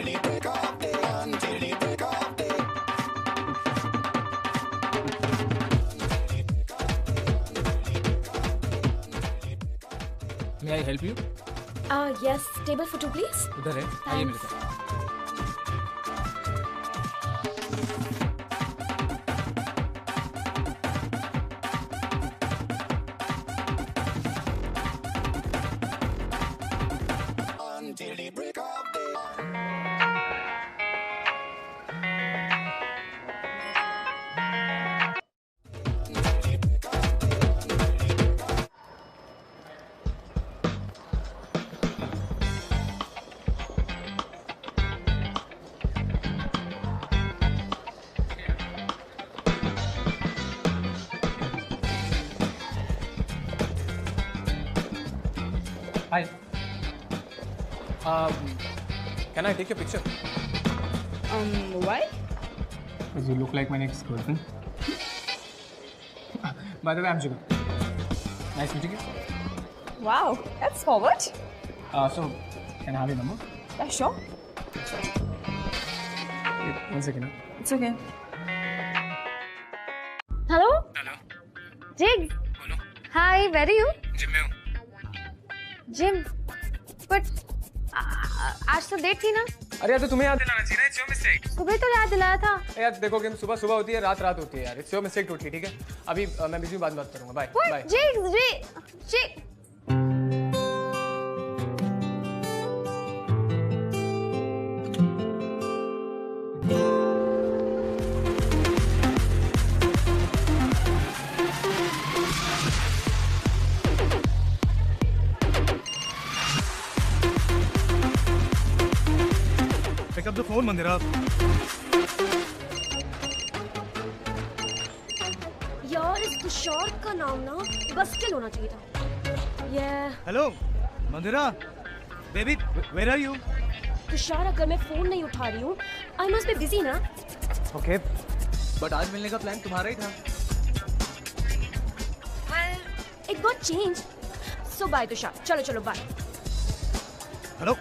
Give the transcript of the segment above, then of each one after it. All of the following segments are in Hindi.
May I help you? Yes, table for two, please. उधर है, आइए मेरे साथ। Hi. Can I take your picture? Why? Because you look like my next girlfriend. By the way, I'm Jigar. Nice meeting you. Wow, that's forward. So, can I have your number? Yeah, sure. Wait, 1 second. It's okay. Hello? Hello. Jigs. बोलो. Hi, where are you? Gym में हूँ. Gym. But आज तो डेट थी ना? अरे यार तो तुम्हें याद दिलाना चाहिए ना. It's your mistake. सुबह तो याद दिलाया था. यार देखो कि सुबह सुबह होती है, रात रात होती है यार. It's your mistake टूटी, ठीक है? अभी मैं बिजी बात करूँगा. Bye. Bye. Jigs. Pick up the phone, Mandira. यार इस तुषार का नाम ना बस्किल होना चाहिए था. Yeah. Hello, Mandira. Baby, where are you? Tushar अगर मैं फोन नहीं उठा रही हूँ, I must be busy ना. Okay. But आज मिलने का प्लान तुम्हारा ही था. Well, it got changed. So bye Tushar. चलो bye. Hello.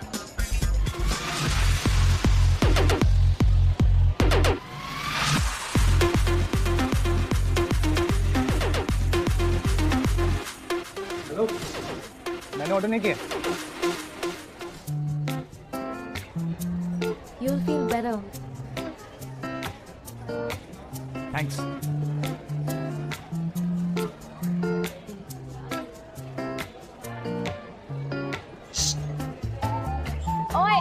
मैंने ऑर्डर नहीं किया. You'll feel better. Thanks. ओए.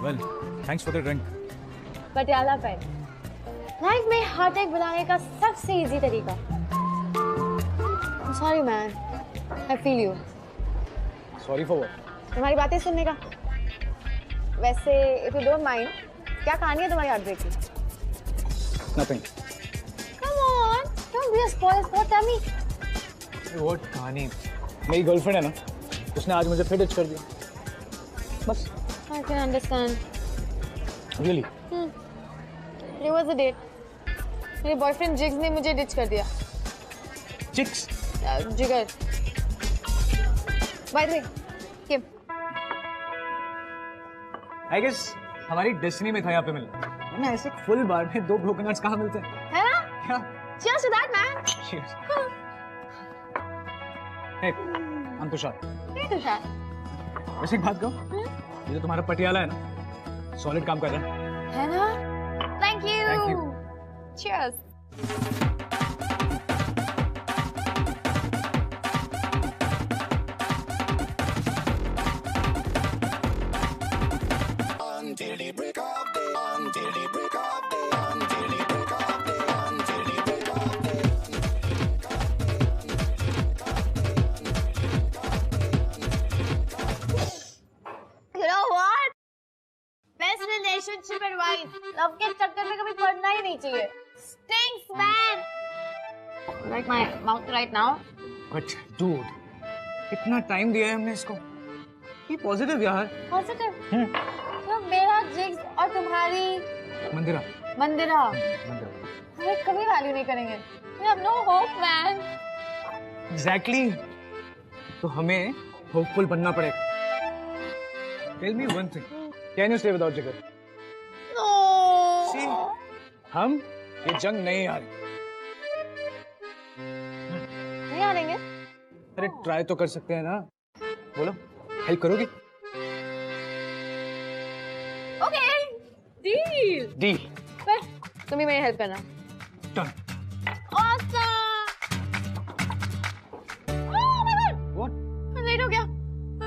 Well, thanks for the drink. Patiala peg. Life में हार्ट अटैक बनाने का सबसे इजी तरीका. Sorry man, I feel you. Sorry for what? तुम्हारी बातें सुनने का. वैसे इफ यू डोंट माइंड, क्या कहानी है तुम्हारी हार्ट ब्रेक की? Nothing. Come on, don't be a spoiler spot. Tell me. What कहानी? मेरी गर्लफ्रेंड है ना, उसने आज मुझे फिर डिच कर दिया. बस. I can understand. Really? It was a date. मेरे बॉयफ्रेंड जिग्स ने मुझे डिच कर दिया. Chicks? जिगर. By the way, Kim. I guess हमारी डेस्टिनी में था यहाँ पे मिलना. वरना ऐसे फुल बार में 2 ब्रोकन कहाँ मिलते हैं? है ना? क्या? Cheers to that, man. Cheers. Hey, I'm Tushar. Hey, Tushar. वैसे एक बात कहूँ? ये जो तुम्हारा पटियाला है ना, सॉलिड काम कर रहा है. है ना? Thank you. Thank you. Cheers. You know what? Best relationship advice. Love के चक्कर में कभी पड़ना ही नहीं चाहिए. Stinks, man. Like my mouth right now. But dude, इतना टाइम दिया है हमने इसको. ये पॉजिटिव यार. Positive. तो मेरा जिग्स और तुम्हारी मंदिरा। मंदिरा। मंदिरा। हमें कभी वैल्यू नहीं करेंगे। We have no hope, man. Exactly. तो हमें होपफुल बनना पड़ेगा। Tell me one thing. Can you stay without जिगर? No. See, हम ये जंग नहीं हारेंगे। नहीं हारेंगे? अरे ट्राई तो कर सकते हैं ना। बोलो, हेल्प करोगी? Okay. Deal. Deal. पर तुम ही मेरी हेल्प करना। Done. Awesome. Oh my God. What? Late हो गया।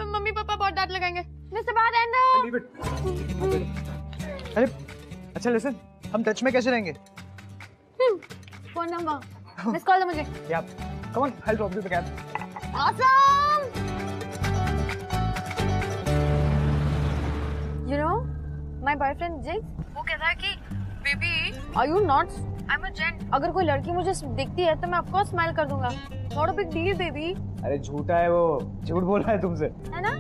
मम्मी पापा बहुत डांट लगाएंगे। Mister bartender. Leave it. अरे अच्छा लिसन, हम टच में कैसे रहेंगे? फोन नंबर मिस कॉल दो मुझे। Yeah. Come on, I'll drop you the cab. Awesome. You know, my boyfriend Jigs, वो कहता है कि baby, are you nuts? I'm a gent. अगर कोई लड़की मुझे दिखती है तो मैं of course smile कर दूंगा। Not a big deal, baby. अरे झूठा है वो, झूठ बोल रहा है तुमसे। है ना?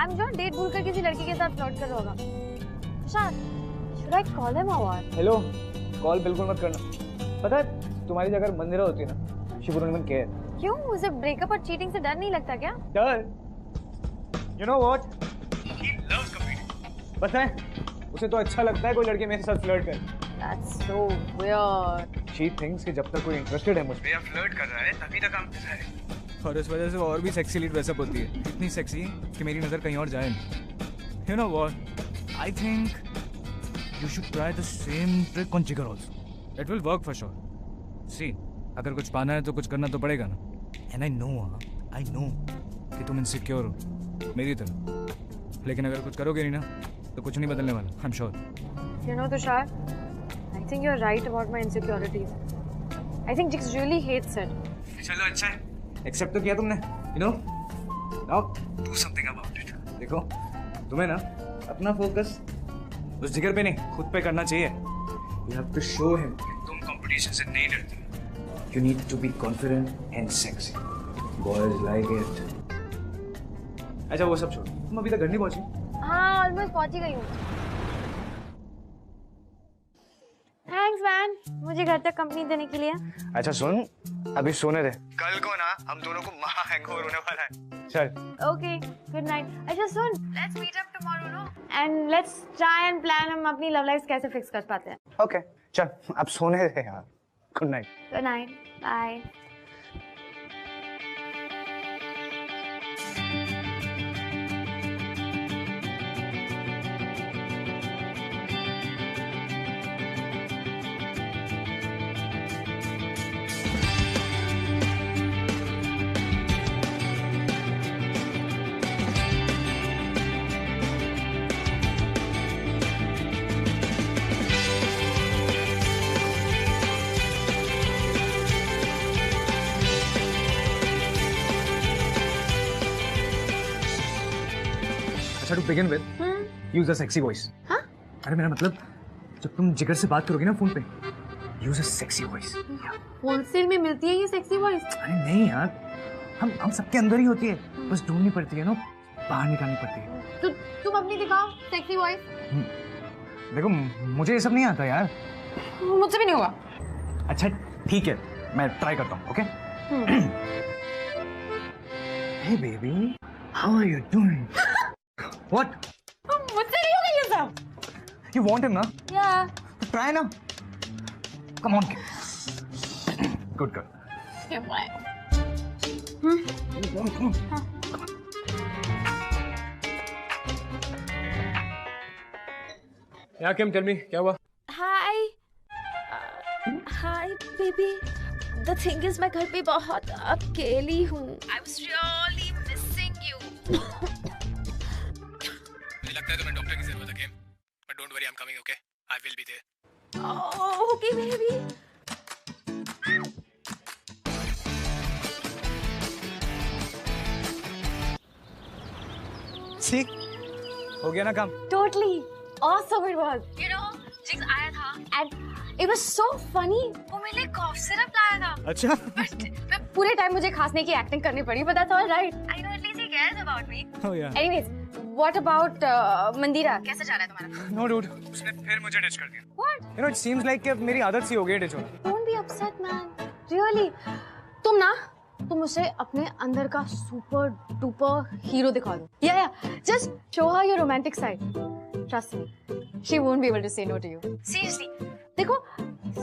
I'm sure डेट भूल कर किसी लड़की के साथ फ्लर्ट कर रहा होगा। शायद, should I call him or what? Hello, call बिल्कुल मत करना। पता है तुम्हारी जगह मंदिरा होती है ना, she wouldn't even care. क्यों? उसे ब्रेकअप और चीटिंग से डर नहीं लगता क्या? डर? You know what? He loves competing. पता है, उसे तो अच्छा लगता है कोई लड़की मेरे साथ फ्लर्ट करे। That's so weird. She thinks कि जब तक कोई इंटरेस्टेड है मुझ पे या फ्लर्ट कर रहा है तभी तक हम है। और इस वजह से वो और भी सेक्सी लीड वैसा होती है, इतनी सेक्सी कि मेरी नजर कहीं और जाए नहीं। You know what? I think you should try the same trick on Jigar also. It will work for sure. See, अगर कुछ पाना है तो कुछ करना तो पड़ेगा ना। And I know कि तुम इनसिक्योर हो मेरी तरह, लेकिन अगर कुछ करोगे नहीं ना तो कुछ नहीं बदलने वाला। I'm sure. You know, Tushar, I think you're right about my insecurities. I think Jigs really hates it. चलो अच्छा है, एक्सेप्ट तो किया तुमने, you know? Now do something about it. देखो, तुम्हें ना अपना फोकस उस जिगर पे नहीं खुद पे करना चाहिए। You have to show him कि तुम कंपटीशन से नहीं डरती। You need to be confident and sexy. Boys like it. अच्छा वो सब छोड़ो, तुम अभी तक घर नहीं पहुंची? हाँ, ऑलमोस्ट पहुंच ही गई हूँ। थैंक्स मैन, मुझे घर तक कंपनी देने के लिए। अच्छा सुन, अभी सोने दे। कल को ना हम दोनों को महा हैंगओवर होने वाला है। चल। Okay, good night. अच्छा सुन, let's meet up tomorrow no, and let's try and plan हम अपनी लव लाइफ कैसे फिक्स कर पाते हैं। ओके, चल अब सोने दे यार। Good night. Good night, bye. To begin with, use a sexy voice. हाँ? अरे मेरा मतलब जब तुम जिगर से बात करोगी ना फोन पे, use a sexy voice. Wholesale में मिलती है ये सेक्सी वॉइस? अरे नहीं यार, हम सबके अंदर ही होती है, बस ढूंढनी पड़ती है ना, बाहर निकालनी पड़ती है। तो तुम अपनी दिखाओ सेक्सी वॉइस। देखो मुझे ये सब नहीं आता यार। मुझसे भी नहीं होगा। अच्छा ठीक है, मैं ट्राई करता हूँ। Okay? Hey baby, how are you doing? What? मुझसे नहीं होगा ये सब। You want him ना? Yeah. Try ना. Come on. Good girl. Okay, bye. Come on. Yeah, Kim, tell me, क्या हुआ? Hi. Hi, baby. The thing is, मैं घर पे बहुत अकेली हूँ. I was really missing you. मुझे लगता है तुम्हें डॉक्टर की जरूरत है, Kim. But don't worry, I'm coming, okay? I will be there. Oh, okay, baby. See? हो गया ना काम? Totally. Awesome it was. You know, Jigs आया था and it was so funny. वो मेरे लिए cough syrup लाया था. अच्छा? But मैं पूरे टाइम मुझे खांसने की एक्टिंग करनी पड़ी, but that's all right. I know at least he cares about me. Oh yeah. Anyways, What about मंदिरा? कैसा जा रहा है तुम्हारा? No dude, उसने फिर मुझे डिच कर दिया. What? You know it seems like कि मेरी आदत सी हो गई है डिच होना. Don't be upset, man. Really? तुम उसे अपने अंदर का सुपर डुपर हीरो दिखा दो. Yeah. Just show her your romantic side. Trust me, she won't be able to say no to you. Seriously. देखो,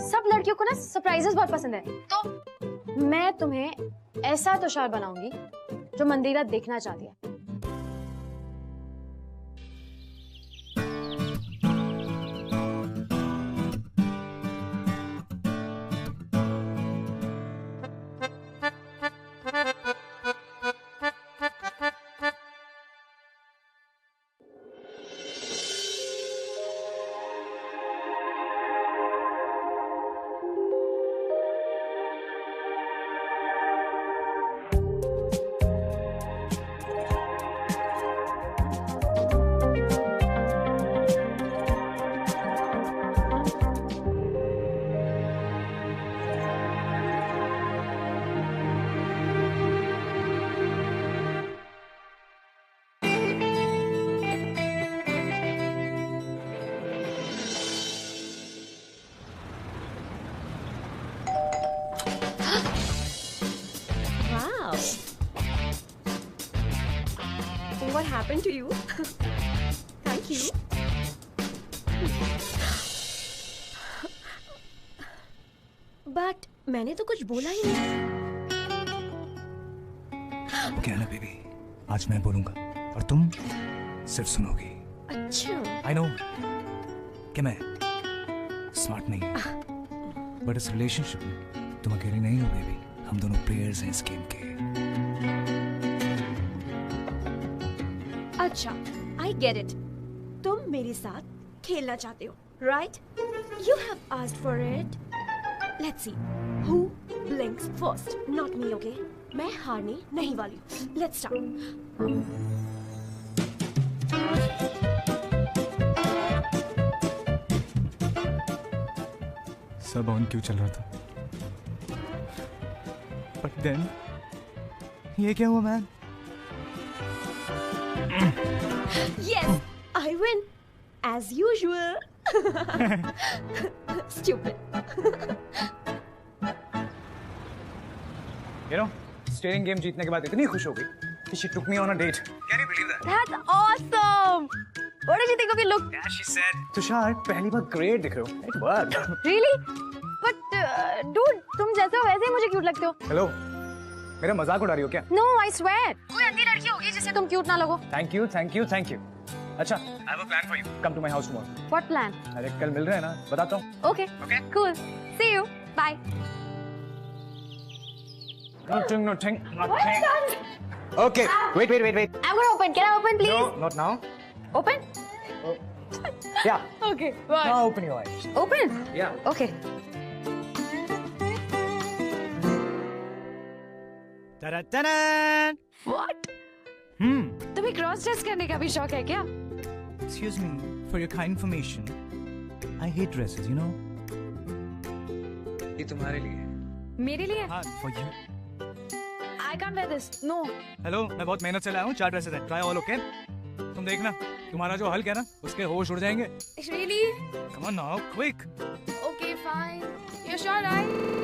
सब लड़कियों को ना सरप्राइजेस बहुत पसंद है. तो मैं तुम्हें ऐसा तुषार बनाऊंगी जो मंदिरा देखना चाहती है. What happened to you? Thank you. But मैंने तो कुछ बोला ही नहीं. क्या है ना बेबी, आज मैं बोलूंगा और तुम सिर्फ सुनोगी. अच्छा. I know कि मैं स्मार्ट नहीं हूँ, बट इस रिलेशनशिप में तुम अकेली नहीं हो बेबी. हम दोनों प्लेयर्स हैं इस गेम के. अच्छा, I get it. तुम मेरे साथ खेलना चाहते हो, right? You have asked for it. Let's see who blinks first. Not me, okay? मैं हारने नहीं वाली. Let's start. सब ऑन क्यों चल रहा था? But then ये क्या हुआ man? Yes, I win as usual. Stupid. You know, steering game जीतने के बाद इतनी खुश हो गई कि she took me on a date. Can you believe that? That's awesome. What did you think of your look? Yeah, she said. Tushar पहली बार ग्रेट दिख रहे हो. It worked. Really? But dude, तुम जैसे हो वैसे ही मुझे क्यूट लगते हो. Hello. मेरा मजाक उड़ा रही हो क्या? No, I swear. कोई अंधी लड़की होगी जिसे तुम क्यूट ना लगो. Thank you, thank you, thank you. अच्छा, I have a plan for you. Come to my house tomorrow. What plan? अरे कल मिल रहे हैं ना, बताता हूँ. Okay. Okay. Cool. See you. Bye. Nothing. Okay. Wait. I'm gonna open. Can I open, please? No, not now. Open. Yeah. Okay. Bye. Now open your eyes. Open. Yeah. Okay. Ta-da-ta-da! What? तुम्हें क्रॉस ड्रेस करने का भी शौक है क्या? Excuse me, for your kind information, I hate dresses, you know. ये तुम्हारे लिए. मेरे लिए? हाँ, for you. I can't wear this. No. Hello, मैं बहुत मेहनत से लाया हूँ. 4 ड्रेसेस हैं. Try all, okay? तुम देखना, तुम्हारा जो हल्क है ना, उसके होश उड़ जाएंगे. Really? Come on now, quick. Okay, fine. You're sure, right?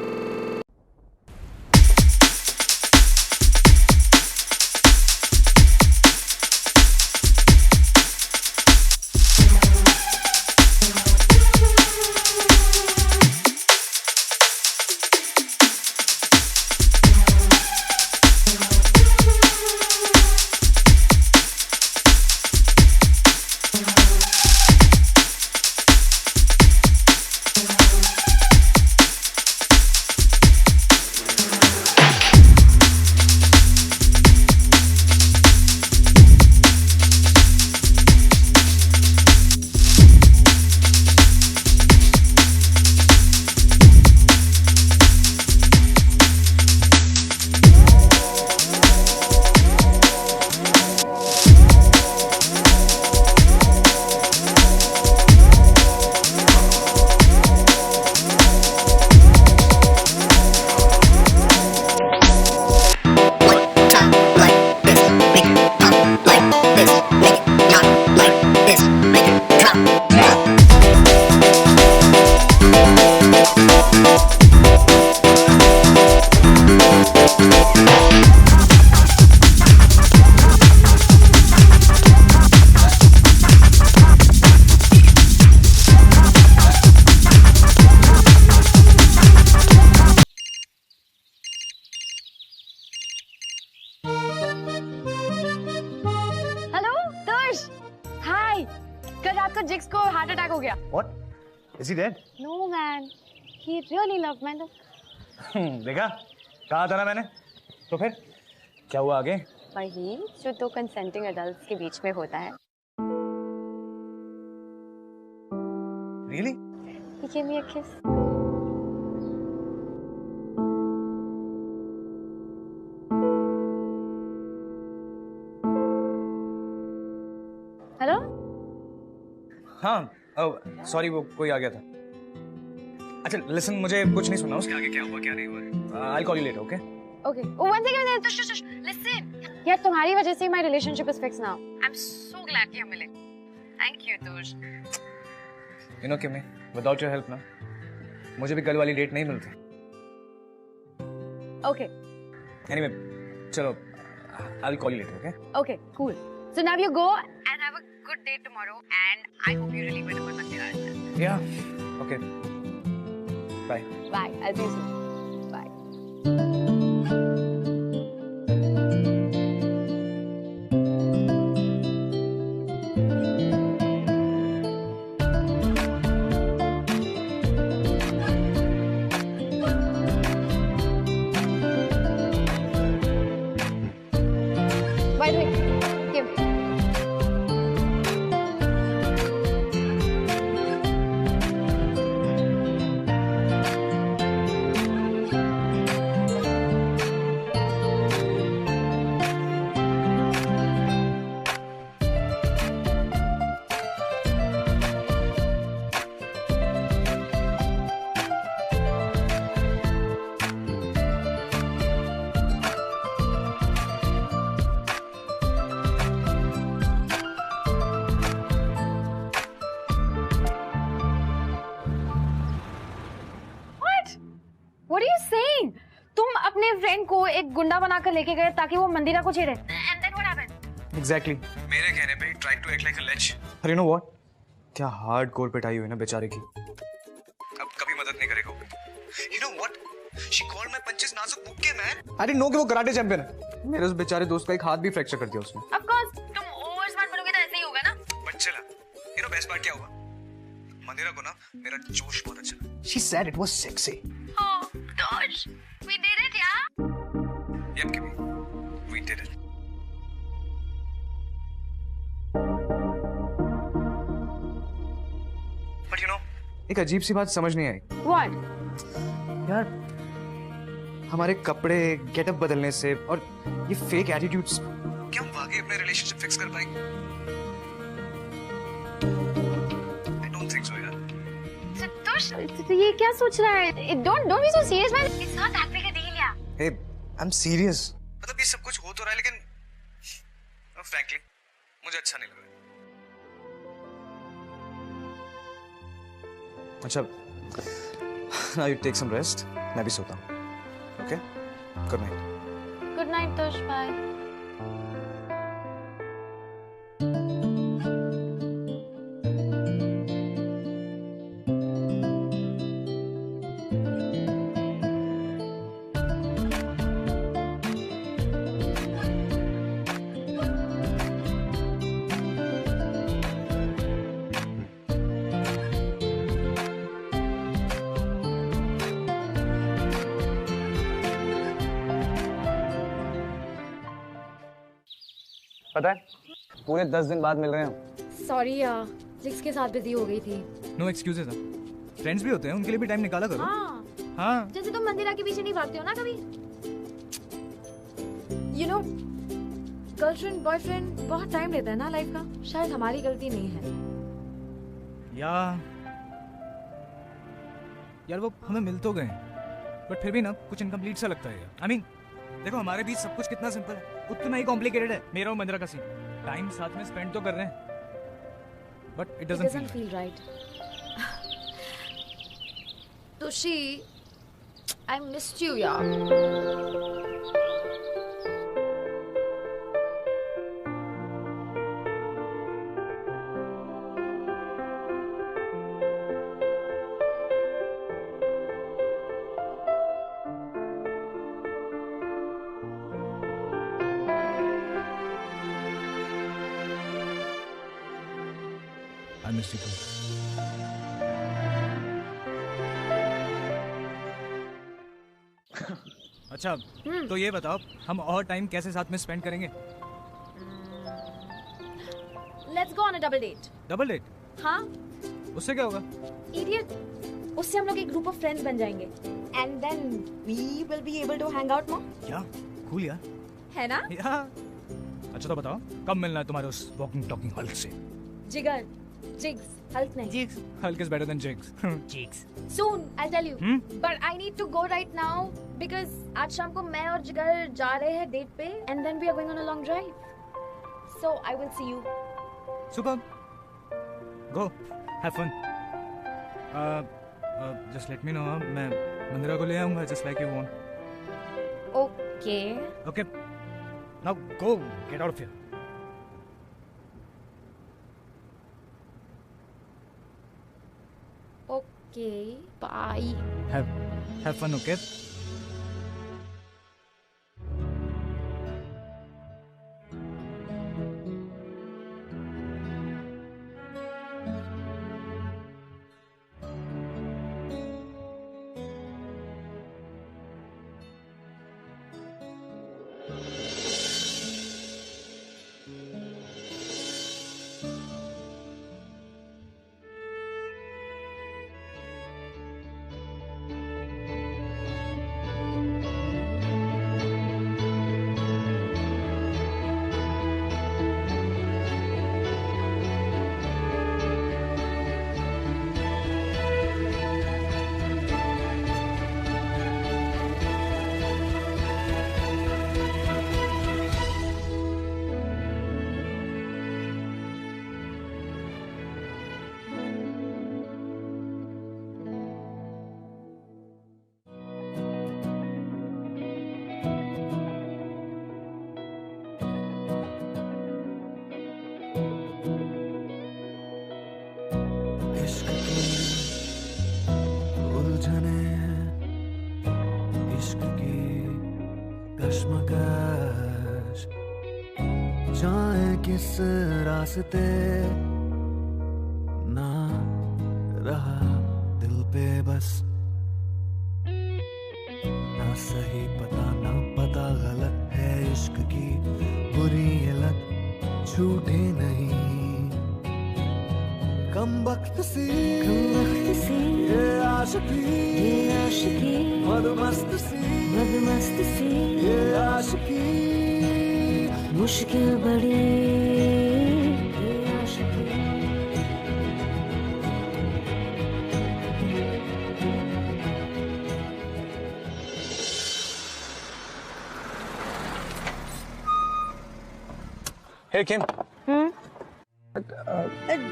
कल रात को जिक्स को हार्ट अटैक हो गया। What? Is he dead? No man, he really loved me. देखा, कहा था ना मैंने। तो फिर क्या हुआ आगे? वही जो दो कंसेंटिंग एडल्ट्स के बीच में होता है। Really? He gave me a kiss. Hello? हाँ, सॉरी वो कोई आ गया था। अच्छा लिसन, मुझे कुछ नहीं सुना उसके आगे क्या हुआ क्या नहीं हुआ। I'll call you later, okay? Okay. Oh, one second. Listen. यार तुम्हारी वजह से my relationship is fixed now. I'm so glad कि हम मिले. Thank you, Tush. You know Kimmy, without your help ना, मुझे भी कल वाली डेट नहीं मिलती। Okay. Anyway, चलो, I'll call you later, okay? Okay. Cool. So now you go and have a good day tomorrow, and I hope you really win over Mandira as well. Yeah. Okay. Bye. Bye. I'll see you soon. Bye. By the way, Kim. What are you saying? तुम अपने फ्रेंड को एक गुंडा बनाकर लेके गए ताकि वो मंदिरा को छेड़े। And then what happened? Exactly. मेरे कहने पे tried to act like a lech. But you know what? क्या hardcore पिटाई हुई ना बेचारे की। अब कभी मदद नहीं करेगा वो। You know what? She called my punches नाजुक मुक्के man. I didn't know कि वो कराटे चैंपियन है। मेरे उस बेचारे दोस्त का एक हाथ भी फ्रैक्चर कर दिया उसने। Of course, तुम ओवर स्मार्ट बनोगे तो ऐसे ही होगा ना। बट चला। You know best part क्या हुआ? मंदिरा को ना मेरा जोश बहुत अच्छा लगा। She said it was sexy. Oh, Tosh, we did it, yeah? Yep, Kimmy. We did it. But you know, एक अजीब सी बात समझ नहीं आई। What? यार, हमारे कपड़े, गेटअप बदलने से और ये फेक एटीट्यूड्स, क्या हम वाकई अपने रिलेशनशिप फिक्स कर पाएंगे? I don't think so, यार। Tosh, तो ये क्या सोच रहा है? Don't be so serious, man. It's not that big a deal, yeah. Hey, I'm serious. मतलब ये सब कुछ हो तो रहा है लेकिन frankly मुझे अच्छा नहीं लग रहा। अच्छा, now you take some rest. मैं भी सोता हूँ. Okay? Good night. Good night, Tosh. Bye. पता है पूरे 10 दिन बाद मिल रहे हैं। Sorry, जिक्स के साथ बिजी हो गई थी। No excuses ना। फ्रेंड्स भी होते हैं, उनके लिए भी टाइम निकाला करो। हाँ। हाँ। जैसे तुम मंदिरा के पीछे नहीं भागते हो ना कभी। You know, गर्लफ्रेंड बॉयफ्रेंड बहुत टाइम लेता है ना लाइफ का। शायद हमारी गलती नहीं है। यार वो हमें मिल तो गए, बट फिर भी ना कुछ इनकम्प्लीट सा लगता है यार। I mean, देखो हमारे बीच सब कुछ कितना सिंपल है, उतना ही कॉम्प्लिकेटेड है। मेरा और मंदिरा का सीन, टाइम साथ में स्पेंड तो कर रहे हैं, but it doesn't feel right. Tushi, I missed you, यार। I miss you too. अच्छा, तो ये बताओ हम और टाइम कैसे साथ में स्पेंड करेंगे? Let's go on a double date. Double date? हाँ? उससे क्या होगा? Idiot. उससे हम लोग एक ग्रुप ऑफ फ्रेंड्स बन जाएंगे. And then we will be able to hang out more. क्या? कूल यार. है ना? यार. अच्छा तो बताओ कब मिलना है तुम्हारे उस वॉकिंग टॉकिंग हल्क से? जिगर, जिग्स, हल्क नहीं. Jigs. Hulk is better than jigs. Jigs. Soon, I'll tell you. But I need to go right now because आज शाम को मैं और जिगर जा रहे हैं डेट पे and then we are going on a long drive. So I will see you. Super. Go. Have fun. Just let me know. मैं मंदिरा को ले आऊँगा just like you want. Okay. Okay. Now go. Get out of here. Okay. Bye. Have fun, okay? किस रास्ते ना रहा दिल पे बस ना सही पता ना पता गलत है इश्क की बुरी ये लत झूठे नहीं कम वक्त सी ये आशिकी मदमस्त सी ये आशिकी मुश्किल बड़ी Hey Kim.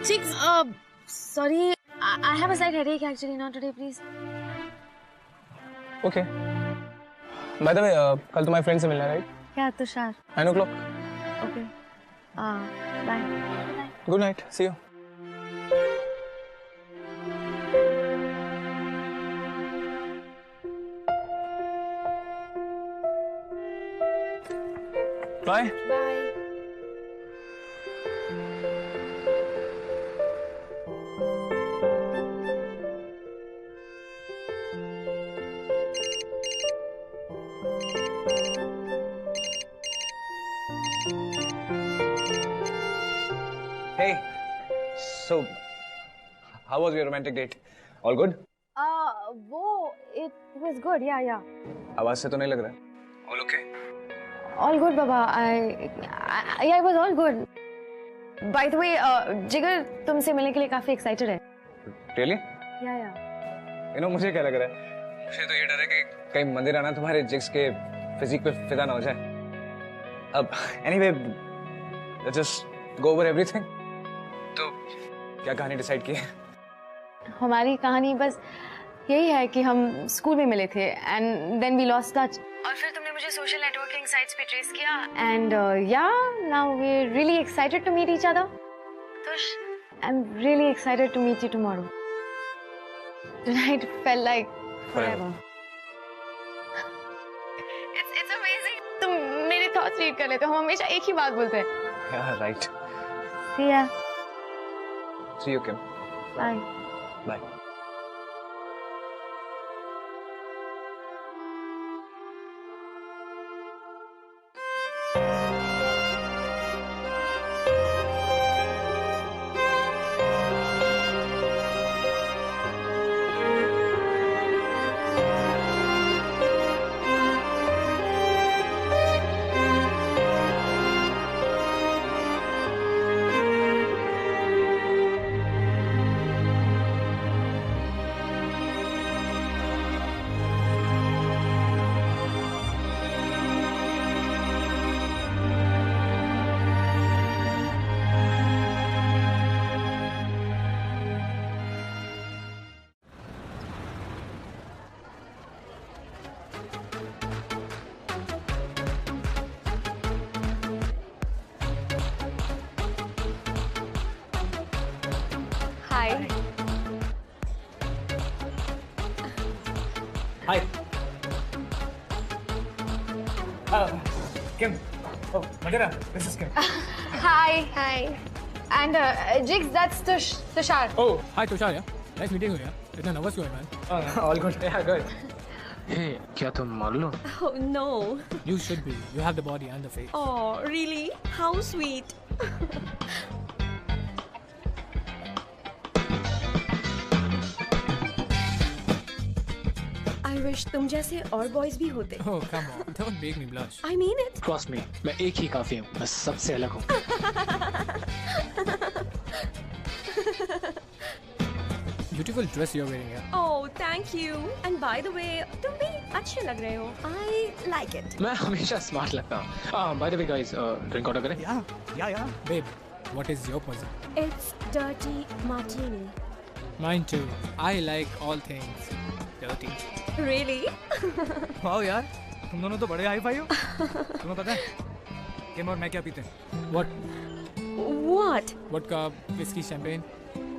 Jigs, sorry, I have a slight headache actually. Not today, please. Okay. By the way, कल तुम्हारे फ्रेंड से मिलना है, राइट? क्या Tushar? 9 o'clock. Okay. Bye. Good night. See you. Bye. Bye. Hey. So, how was your romantic date? All good? It was good. Yeah. आवाज से तो नहीं लग रहा है. All okay? All good, Baba. Yeah, it was all good. By the way, जिगर तुमसे मिलने के लिए काफी excited है. Really? Yeah. You know, मुझे क्या लग रहा है? मुझे तो ये डर है कि कहीं मंदिर आना तुम्हारे जिग्स के फिजिक पे फिदा ना हो जाए. अब anyway, let's just go over everything. तो क्या कहानी डिसाइड की है? हमारी कहानी बस यही है कि हम स्कूल में मिले थे and then we lost touch और फिर तुमने मुझे सोशल नेटवर्किंग साइट्स पे ट्रेस किया and now we are really excited to meet each other. Tush, I am really excited to meet you tomorrow. Tonight felt like forever. It's amazing. तुम मेरे थॉट्स रीड कर लेते हो. हम हमेशा एक ही बात बोलते हैं. Yeah, right. See ya. See you, Kim. Bye. Bye. Hi. Hi. Kim. Oh, Madhura, this is Kim. Hi. Hi. And Jigs, that's Tushar. Oh, hi Tushar, yeah. Nice meeting you, yeah. इतना nervous क्यों है, man? All good. Yeah, good. Hey, क्या तुम मालूम? Oh no. You should be. You have the body and the face. Oh, really? How sweet. I wish तुम जैसे और बॉयज भी होते. Oh, come on. Don't make me blush. I mean it. Trust me, मैं एक ही काफी हूँ. मैं सबसे अलग हूँ. Beautiful dress you're wearing, yeah. Oh, thank you. And by the way, तुम भी अच्छे लग रहे हो. I like it. मैं हमेशा स्मार्ट लगता हूँ. By the way, guys, drink order करें? Yeah. Babe, what is your puzzle? It's dirty martini. Mine too. I like all things dirty. Really? Wow यार, तुम दोनों तो बड़े हाई फाई हो. तुम्हें पता है किम और मैं क्या पीते हैं? What? What? Vodka, whiskey, champagne.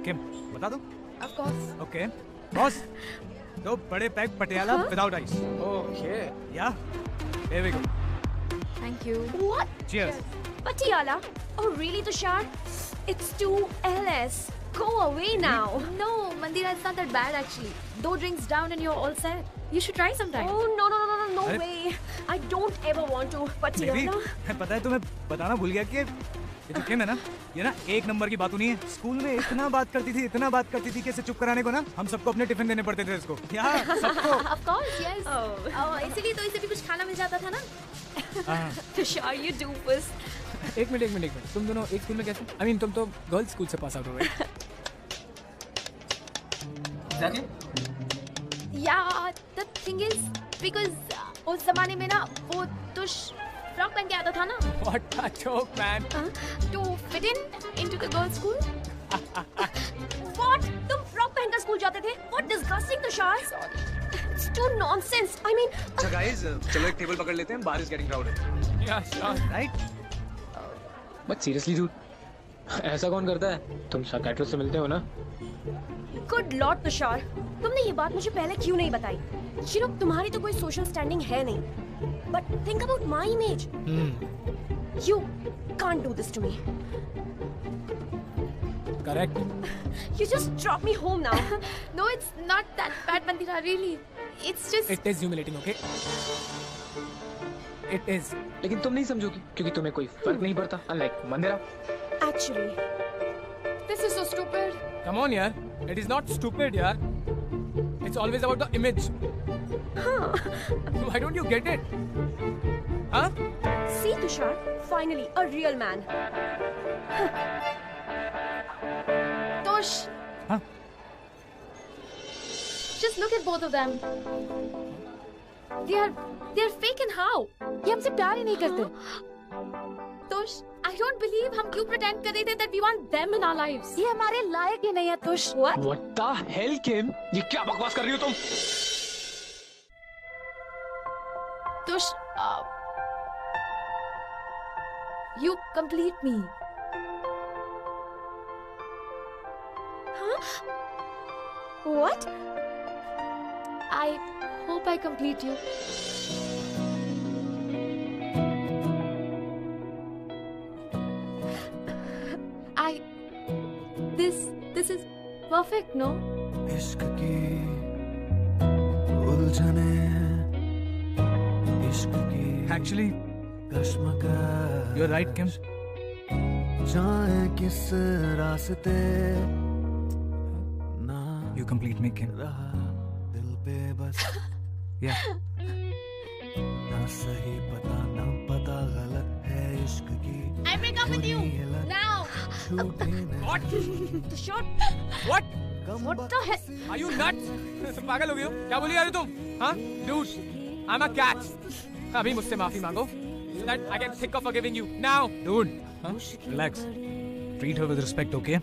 किम, बता दो. Of course. Okay. Boss, दो बड़े pack Patiala without ice. Okay. Yeah. Here we go. Thank you. What? Cheers. Patiala? Oh, really, Tushar? It's too LS. Go away now. No, Mandira, it's not that bad actually. 2 drinks down and you're all set. You should try sometime. Oh, no अरे- way. I don't ever want to. Maybe. Patiala? पता है तुम्हें बताना भूल गया कि ये जो किम है ना, ये ना एक नंबर की बात नहीं है. स्कूल में इतना बात करती थी कि इसे चुप कराने को ना हम सबको अपने टिफिन देने पड़ते थे इसको. यार सबको. Of course, yes. Oh. इसीलिए तो इसे भी कुछ खाना मिल जाता था ना. हाँ. Tushar, you doofus. एक मिनट. तुम दोनों एक स्कूल में कैसे? I mean, तुम तो गर्ल्स स्कूल से पास आउट हो गए. Yeah, the thing is, because उस जमाने में ना वो तुश फ्रॉक पहन के आता था ना. What a joke, man. To fit in into the girls' school. What? तुम फ्रॉक पहनकर स्कूल जाते थे? What disgusting, Tushar. It's too nonsense. I mean, So guys, चलो एक टेबल पकड़ लेते हैं. Bar is getting crowded. Yeah, sure. Right? But seriously, dude, ऐसा कौन करता है? तुम साइकियाट्रिस्ट से मिलते हो ना? good lord, Tushar. तुमने ये बात मुझे पहले क्यों नहीं बताई? You know, तुम्हारी तो कोई social standing है नहीं. But think about my image. You can't do this to me. Correct. You just drop me home now. No, it's not that bad, Mandira. Really, it's just. It is humiliating, okay? It is. लेकिन तुम नहीं समझोगी क्योंकि तुम्हें कोई फर्क नहीं पड़ता. Unlike Mandira. Actually, This is so stupid. Come on, yaar. It is not stupid, yaar. It's always about the image. Why don't you get it? Huh? see, Tushar, finally a real man. Tosh. Huh? Just look at both of them. They're fake and how? ये हमसे प्यार ही नहीं करते. Tosh, I don't believe हम क्यों pretend कर रहे थे that we want them in our lives. ये हमारे लायक ही नहीं है, Tosh. What? What the hell, Kim? ये क्या बकवास कर रही हो तुम? Tosh, you complete me. What? I hope I complete you. This This is perfect, no? इश्क की उलझने इश्क की Actually, कश्मकश you're right, Kim. जाए किस रास्ते ना You complete me, Kim. रहा दिल पे बस Yeah. ना सही पता ना पता गलत है इश्क की I break up with you now. छूटे नहीं What? Tushar, What? what the hell? Are you nuts? तुम पागल हो गए हो? क्या बोली जा रहे हो तुम? हाँ? Dude, I'm a cat. अभी मुझसे माफी मांगो. So that I can think of forgiving you now. Dude, हाँ? Relax. Treat her with respect, okay?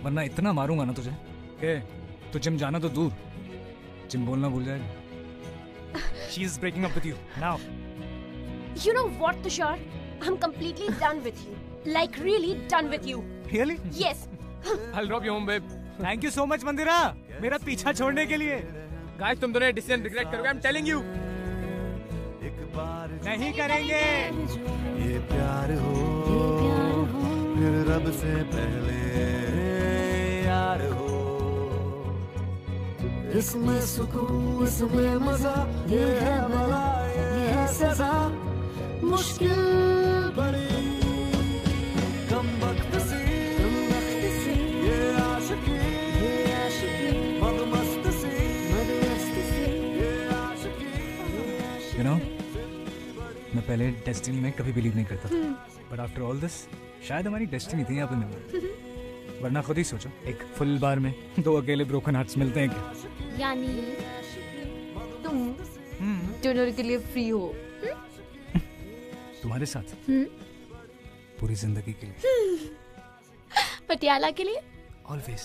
वरना इतना मारूंगा ना तुझे. के? तो जिम जाना तो दूर. जिम बोलना भूल जाएगा. She is breaking up with you now. You know what, Tushar? I'm completely done with you. Like really done with you. Really? Yes. I'll drop you home, babe. Thank you so much, मंदिरा. मेरा पीछा छोड़ने के लिए. Guys, तुम दोनों डिसीजन रिग्रेट करोगे. I'm telling you. एक बार नहीं करेंगे. ये प्यार हो फिर रब से पहले यार हो इसमें सुकून इसमें मजा ये है भला ये है सजा मुश्किल बड़ी कम वक्त सी ये आशिकी मद मस्त सी ये आशिकी You know, मैं पहले डेस्टिनी में कभी बिलीव नहीं करता था. बट आफ्टर ऑल दिस शायद हमारी डेस्टिनी थी यहाँ पे मिलना. वरना खुद ही सोचो, एक फुल बार में दो अकेले ब्रोकन हार्ट्स मिलते हैं क्या? यानी तुम दोनों के लिए फ्री हो. तुम्हारे साथ पूरी जिंदगी के लिए. पटियाला के लिए ऑलवेज.